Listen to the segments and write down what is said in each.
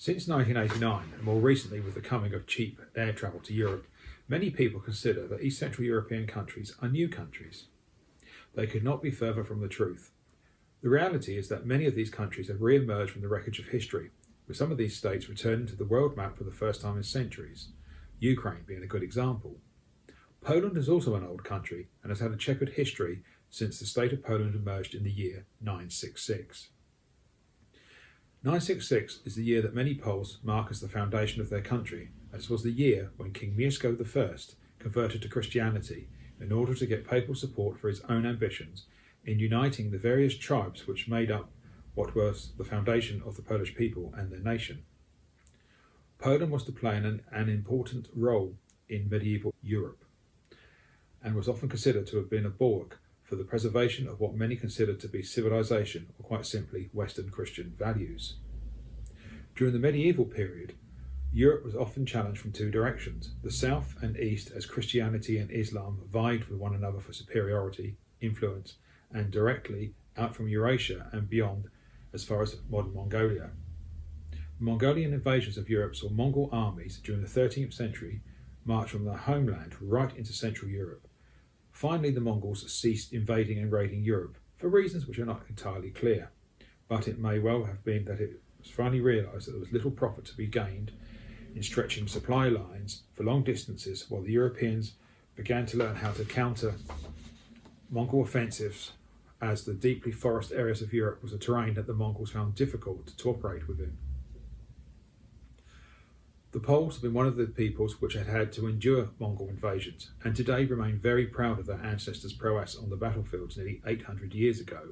Since 1989, and more recently with the coming of cheap air travel to Europe, many people consider that East Central European countries are new countries. They could not be further from the truth. The reality is that many of these countries have re-emerged from the wreckage of history, with some of these states returning to the world map for the first time in centuries, Ukraine being a good example. Poland is also an old country and has had a checkered history since the state of Poland emerged in the year 966. 966 is the year that many Poles mark as the foundation of their country, as was the year when King Mieszko I converted to Christianity in order to get papal support for his own ambitions in uniting the various tribes which made up what was the foundation of the Polish people and their nation. Poland was to play an important role in medieval Europe and was often considered to have been a bulwark for the preservation of what many considered to be civilization, or quite simply Western Christian values. During the medieval period, Europe was often challenged from two directions, the south and east, as Christianity and Islam vied with one another for superiority, influence, and directly out from Eurasia and beyond as far as modern Mongolia. Mongolian invasions of Europe saw Mongol armies during the 13th century march from their homeland right into Central Europe. Finally, the Mongols ceased invading and raiding Europe, for reasons which are not entirely clear, but it may well have been that it was finally realised that there was little profit to be gained in stretching supply lines for long distances, while the Europeans began to learn how to counter Mongol offensives, as the deeply forest areas of Europe was a terrain that the Mongols found difficult to operate within. The Poles have been one of the peoples which had had to endure Mongol invasions, and today remain very proud of their ancestors' prowess on the battlefields nearly 800 years ago,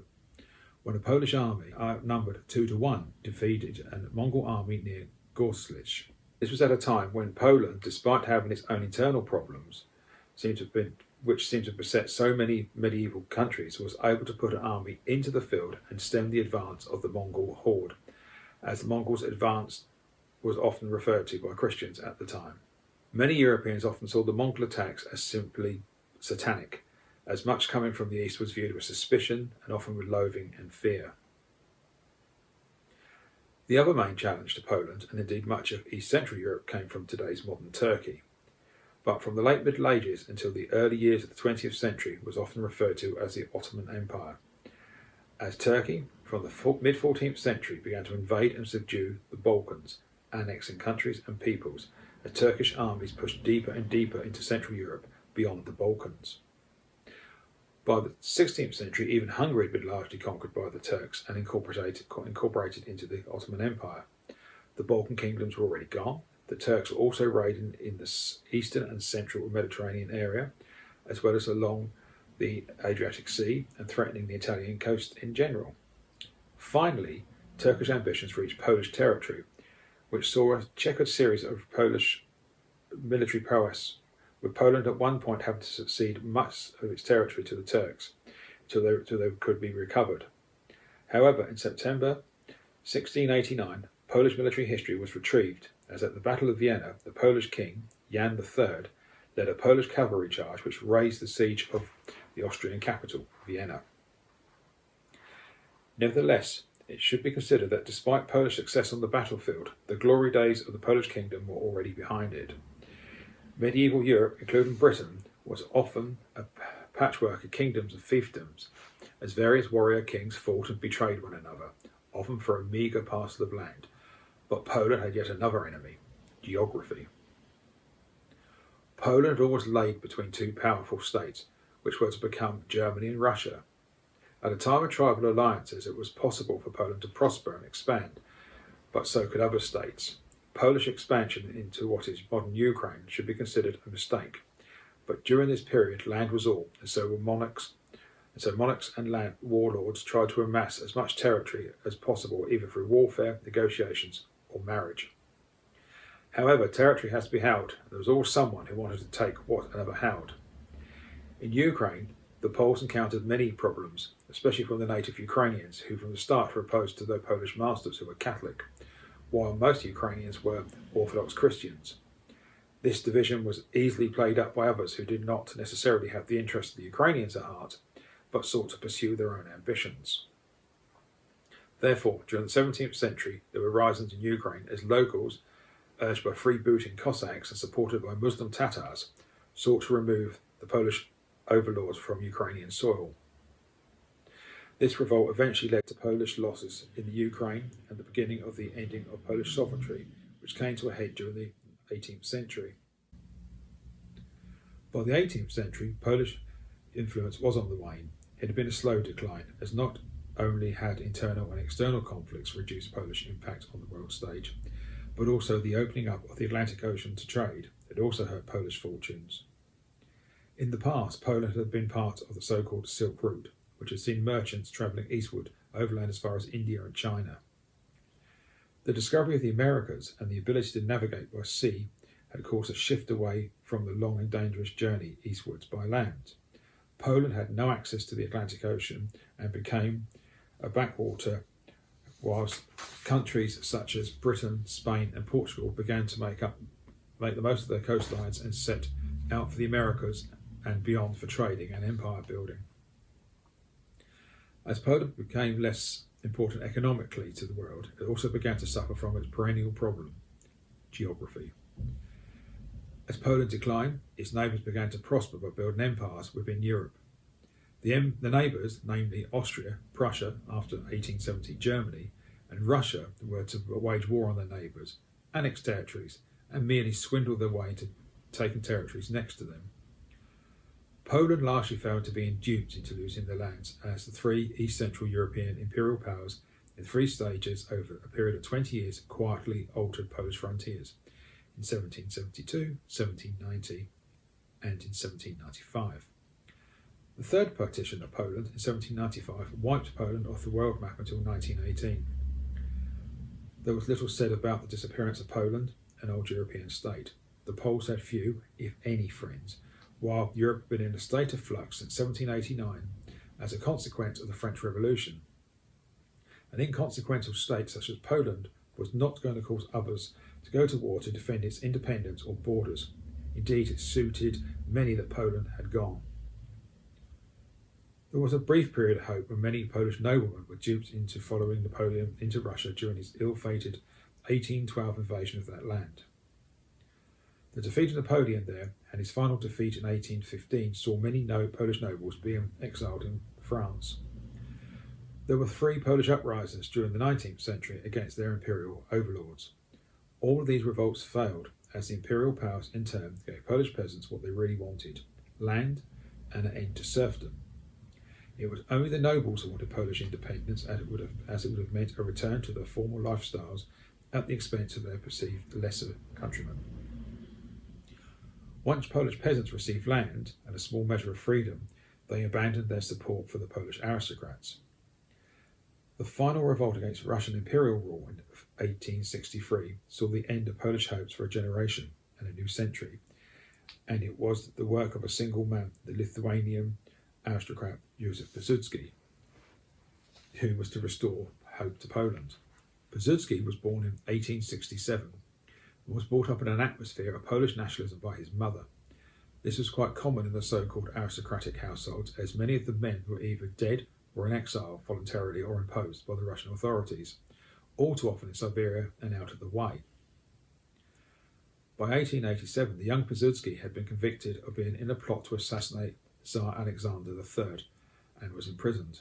when a Polish army, outnumbered 2-1, defeated a Mongol army near Gorschlich. This was at a time when Poland, despite having its own internal problems, which seemed to beset so many medieval countries, was able to put an army into the field and stem the advance of the Mongol horde, as the Mongols' advance was often referred to by Christians at the time. Many Europeans often saw the Mongol attacks as simply satanic, as much coming from the east was viewed with suspicion and often with loathing and fear. The other main challenge to Poland, and indeed much of East Central Europe, came from today's modern Turkey, but from the late Middle Ages until the early years of the 20th century was often referred to as the Ottoman Empire, as Turkey, from the mid-14th century, began to invade and subdue the Balkans, annexing countries and peoples, as Turkish armies pushed deeper and deeper into Central Europe beyond the Balkans. By the 16th century, even Hungary had been largely conquered by the Turks and incorporated into the Ottoman Empire. The Balkan kingdoms were already gone. The Turks were also raiding in the eastern and central Mediterranean area, as well as along the Adriatic Sea, and threatening the Italian coast in general. Finally, Turkish ambitions reached Polish territory, which saw a checkered series of Polish military prowess, with Poland at one point having to cede much of its territory to the Turks until they could be recovered. However, in September 1689, Polish military history was retrieved, as at the Battle of Vienna, the Polish king, Jan III, led a Polish cavalry charge which raised the siege of the Austrian capital, Vienna. Nevertheless, it should be considered that despite Polish success on the battlefield, the glory days of the Polish kingdom were already behind it. Medieval Europe, including Britain, was often a patchwork of kingdoms and fiefdoms, as various warrior kings fought and betrayed one another, often for a meagre parcel of land. But Poland had yet another enemy, geography. Poland had always laid between two powerful states, which were to become Germany and Russia. At a time of tribal alliances, it was possible for Poland to prosper and expand, but so could other states. Polish expansion into what is modern Ukraine should be considered a mistake, but during this period land was all, and so monarchs and land warlords tried to amass as much territory as possible, either through warfare, negotiations, or marriage. However, territory has to be held, and there was always someone who wanted to take what another held. In Ukraine, the Poles encountered many problems, especially from the native Ukrainians, who from the start were opposed to their Polish masters, who were Catholic, while most Ukrainians were Orthodox Christians. This division was easily played up by others who did not necessarily have the interests of the Ukrainians at heart, but sought to pursue their own ambitions. Therefore, during the 17th century, there were risings in Ukraine as locals, urged by freebooting Cossacks and supported by Muslim Tatars, sought to remove the Polish overlords from Ukrainian soil. This revolt eventually led to Polish losses in the Ukraine and the beginning of the ending of Polish sovereignty, which came to a head during the 18th century. By the 18th century, Polish influence was on the wane. It had been a slow decline, as not only had internal and external conflicts reduced Polish impact on the world stage, but also the opening up of the Atlantic Ocean to trade had also hurt Polish fortunes. In the past, Poland had been part of the so-called Silk Route, which had seen merchants travelling eastward overland as far as India and China. The discovery of the Americas and the ability to navigate by sea had caused a shift away from the long and dangerous journey eastwards by land. Poland had no access to the Atlantic Ocean and became a backwater, whilst countries such as Britain, Spain and Portugal began to make the most of their coastlines and set out for the Americas and beyond for trading and empire building. As Poland became less important economically to the world, it also began to suffer from its perennial problem, geography. As Poland declined, its neighbours began to prosper by building empires within Europe. The neighbours, namely Austria, Prussia after 1870 Germany, and Russia, were to wage war on their neighbours, annex territories, and merely swindle their way into taken territories next to them. Poland largely failed to be duped into losing their lands, as the three East Central European imperial powers, in 3 stages over a period of 20 years, quietly altered Polish frontiers in 1772, 1790, and in 1795. The third partition of Poland in 1795 wiped Poland off the world map until 1918. There was little said about the disappearance of Poland, an old European state. The Poles had few, if any, friends, while Europe had been in a state of flux since 1789 as a consequence of the French Revolution. An inconsequential state such as Poland was not going to cause others to go to war to defend its independence or borders. Indeed, it suited many that Poland had gone. There was a brief period of hope when many Polish noblemen were duped into following Napoleon into Russia during his ill-fated 1812 invasion of that land. The defeat of Napoleon there and his final defeat in 1815 saw many Polish nobles being exiled in France. There were 3 Polish uprisings during the 19th century against their imperial overlords. All of these revolts failed, as the imperial powers in turn gave Polish peasants what they really wanted: land and an end to serfdom. It was only the nobles who wanted Polish independence, as it would have meant a return to their former lifestyles at the expense of their perceived lesser countrymen. Once Polish peasants received land and a small measure of freedom, they abandoned their support for the Polish aristocrats. The final revolt against Russian imperial rule in 1863 saw the end of Polish hopes for a generation and a new century, and it was the work of a single man, the Lithuanian aristocrat Józef Piłsudski, who was to restore hope to Poland. Piłsudski was born in 1867 and was brought up in an atmosphere of Polish nationalism by his mother. This was quite common in the so-called aristocratic households, as many of the men were either dead or in exile voluntarily or imposed by the Russian authorities, all too often in Siberia and out of the way. By 1887, the young Piłsudski had been convicted of being in a plot to assassinate Tsar Alexander III and was imprisoned.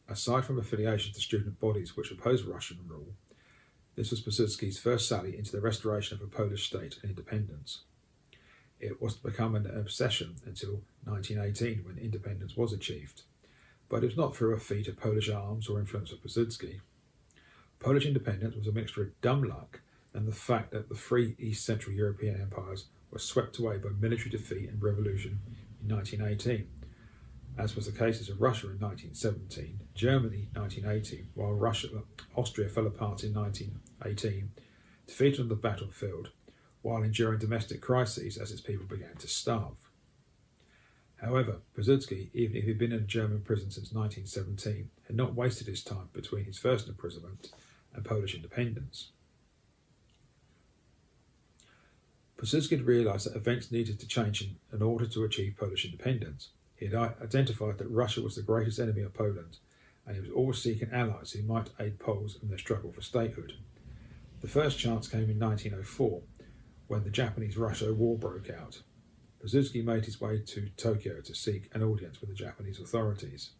Aside from affiliation to student bodies which opposed Russian rule, this was Piłsudski's first sally into the restoration of a Polish state and independence. It was to become an obsession until 1918, when independence was achieved. But it was not through a feat of Polish arms or influence of Piłsudski. Polish independence was a mixture of dumb luck and the fact that the 3 East Central European empires were swept away by military defeat and revolution in 1918, as was the case of Russia in 1917, Germany in 1918, while Austria fell apart in 1918, defeated on the battlefield, while enduring domestic crises as its people began to starve. However, Piłsudski, even if he had been in a German prison since 1917, had not wasted his time between his first imprisonment and Polish independence. Piłsudski had realised that events needed to change in order to achieve Polish independence. He had identified that Russia was the greatest enemy of Poland, and he was always seeking allies who might aid Poles in their struggle for statehood. The first chance came in 1904, when the Japanese-Russo War broke out. Piłsudski made his way to Tokyo to seek an audience with the Japanese authorities.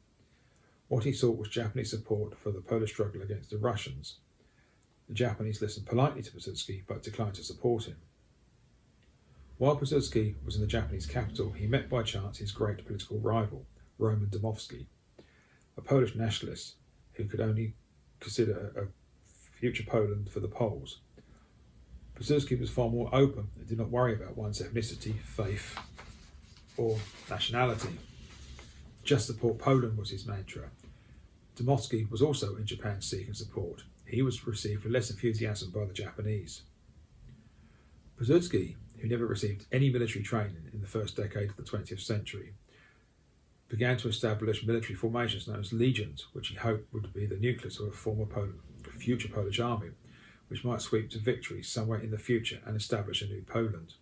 What he sought was Japanese support for the Polish struggle against the Russians. The Japanese listened politely to Piłsudski, but declined to support him. While Piłsudski was in the Japanese capital, he met by chance his great political rival, Roman Dmowski, a Polish nationalist who could only consider a future Poland for the Poles. Piłsudski was far more open and did not worry about one's ethnicity, faith, or nationality. Just support Poland was his mantra. Dmowski was also in Japan seeking support. He was received with less enthusiasm by the Japanese. Piłsudski, who never received any military training in the first decade of the 20th century, began to establish military formations known as legions, which he hoped would be the nucleus of a future Polish army, which might sweep to victory somewhere in the future and establish a new Poland.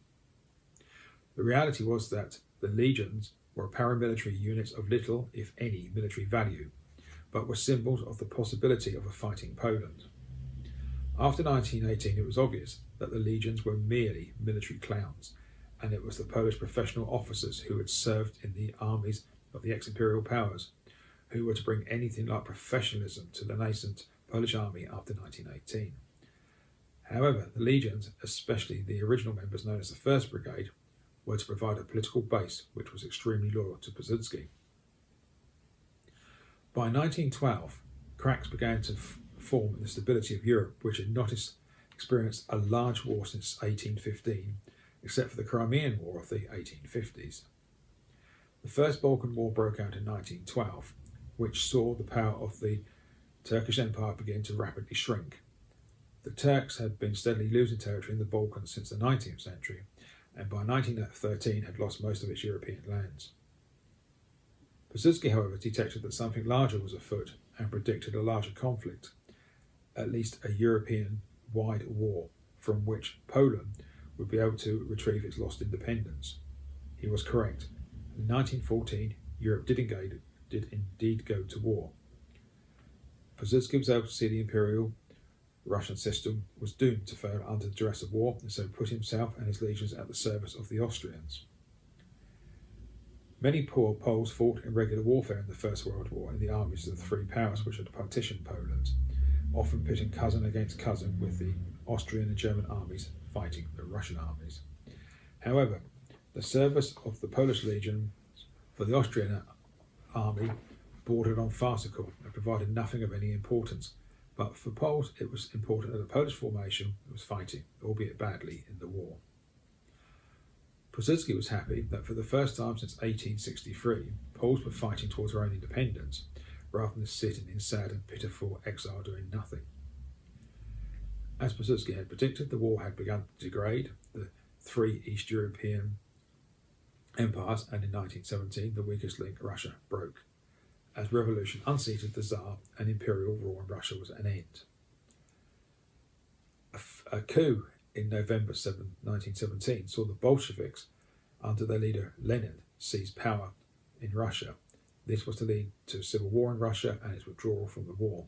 The reality was that the legions were paramilitary units of little, if any, military value, but were symbols of the possibility of a fighting Poland. After 1918, it was obvious that the legions were merely military clowns, and it was the Polish professional officers who had served in the armies of the ex-imperial powers who were to bring anything like professionalism to the nascent Polish army after 1918. However, the legions, especially the original members known as the 1st Brigade, were to provide a political base which was extremely loyal to Piłsudski. By 1912, cracks began to form in the stability of Europe, which had not experienced a large war since 1815, except for the Crimean War of the 1850s. The First Balkan War broke out in 1912, which saw the power of the Turkish Empire begin to rapidly shrink. The Turks had been steadily losing territory in the Balkans since the 19th century, and by 1913 had lost most of its European lands. Piłsudski, however, detected that something larger was afoot and predicted a larger conflict, at least a European-wide war, from which Poland would be able to retrieve its lost independence. He was correct. In 1914, Europe did indeed go to war. Piłsudski was able to see the imperial Russian system was doomed to fail under the duress of war, and so put himself and his legions at the service of the Austrians. Many poor Poles fought in regular warfare in the First World War in the armies of the three powers which had partitioned Poland, often pitting cousin against cousin, with the Austrian and German armies fighting the Russian armies. However, the service of the Polish legion for the Austrian army bordered on farcical and provided nothing of any importance, but for Poles it was important that the Polish formation was fighting, albeit badly, in the war. Piłsudski was happy that for the first time since 1863, Poles were fighting towards their own independence, rather than sitting in sad and pitiful exile doing nothing. As Piłsudski had predicted, the war had begun to degrade the three East European empires, and in 1917 the weakest link, Russia, broke, as revolution unseated the Tsar and imperial rule in Russia was at an end. A coup in November 1917 saw the Bolsheviks, under their leader Lenin, seize power in Russia. This was to lead to a civil war in Russia and its withdrawal from the war.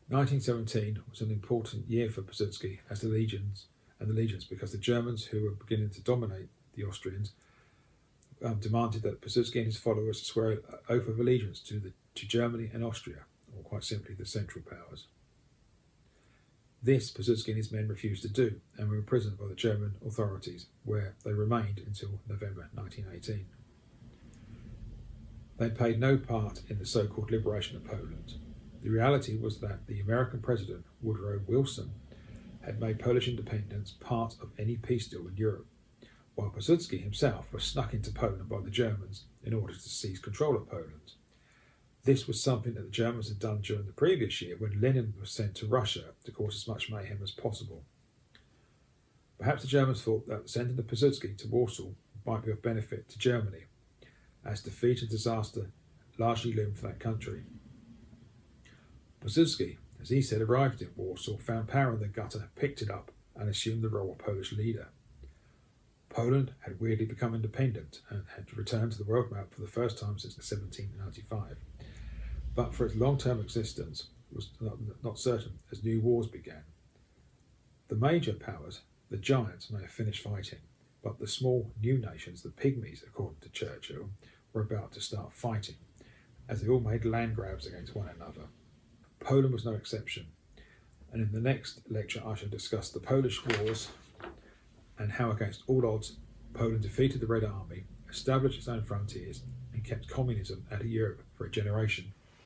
1917 was an important year for Piłsudski as the legions because the Germans, who were beginning to dominate the Austrians, demanded that Piłsudski and his followers swear an oath of allegiance to Germany and Austria, or quite simply the Central Powers. This Piłsudski and his men refused to do, and were imprisoned by the German authorities, where they remained until November 1918. They paid no part in the so-called liberation of Poland. The reality was that the American president, Woodrow Wilson, had made Polish independence part of any peace deal in Europe, while Piłsudski himself was snuck into Poland by the Germans in order to seize control of Poland. This was something that the Germans had done during the previous year when Lenin was sent to Russia to cause as much mayhem as possible. Perhaps the Germans thought that sending the Piłsudski to Warsaw might be of benefit to Germany, as defeat and disaster largely loomed for that country. Piłsudski, as he said, arrived in Warsaw, found power in the gutter, picked it up, and assumed the role of Polish leader. Poland had weirdly become independent and had returned to the world map for the first time since 1795, but for its long-term existence was not certain as new wars began. The major powers, the giants, may have finished fighting, but the small new nations, the pygmies, according to Churchill, were about to start fighting, as they all made land grabs against one another. Poland was no exception, and in the next lecture I shall discuss the Polish Wars and how against all odds Poland defeated the Red Army, established its own frontiers, and kept communism out of Europe for a generation.